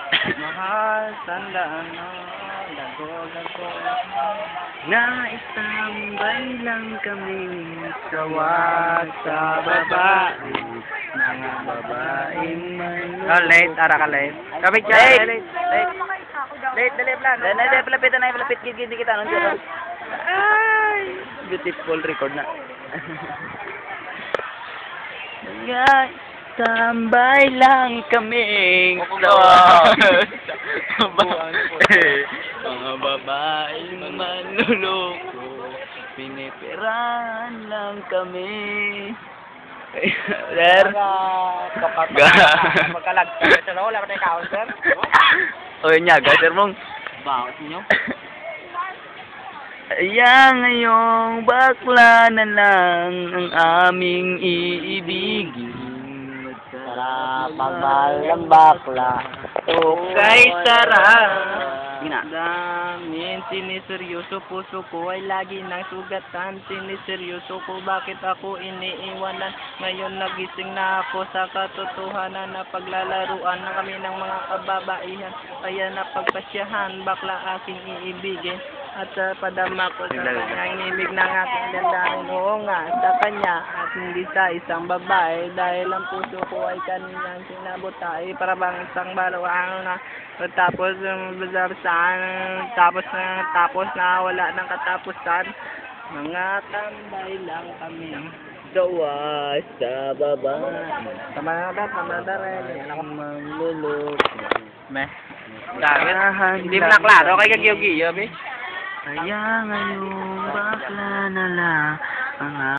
Mahal, tandaan mo, lago. Naitambay lang kami sawa sa babae, mga babaeng manluloko. Oh, late, ara ka late. Kapit ka, late. Late, dali, plan. Dali, palapit na, palapit. Hindi kita, nung dito. Ay, beautiful record na. Guys, tambay lang kami sawa. Mga babaeng manluloko, pinipirahan lang kami. Sir? Magkalagtag sa wala pa tayo counter. O yun nga, sir mong. Bakit nyo? Ayan ngayong bakla na lang ang aming iibigin. Sarap magmahal ng bakla. Okay, sarap. Gina. Damin, siniseryoso, puso ko ay lagi nang sugatan. Siniseryoso ko, bakit ako iniiwanan? Ngayon nagising na ako sa katotohanan na paglalaruan na kami ng mga kababaihan. Kaya napagpasyahan, bakla aking iibigin. At padama ko sa kanyang ibig ng aking dandanin. Oo nga, sa kanya at hindi sa isang babae. Dahil ang puso ko ay kanyang sinabotay. Para bang isang balawang na tapos tapos na wala ng katapusan. Mga tambay lang kami sawa sa babae. Tama na rin. Ang manluloko. Meh. Hindi mo na klaro kay Gagiyo-Giyo, be? Kaya ngayong bakla na lang ang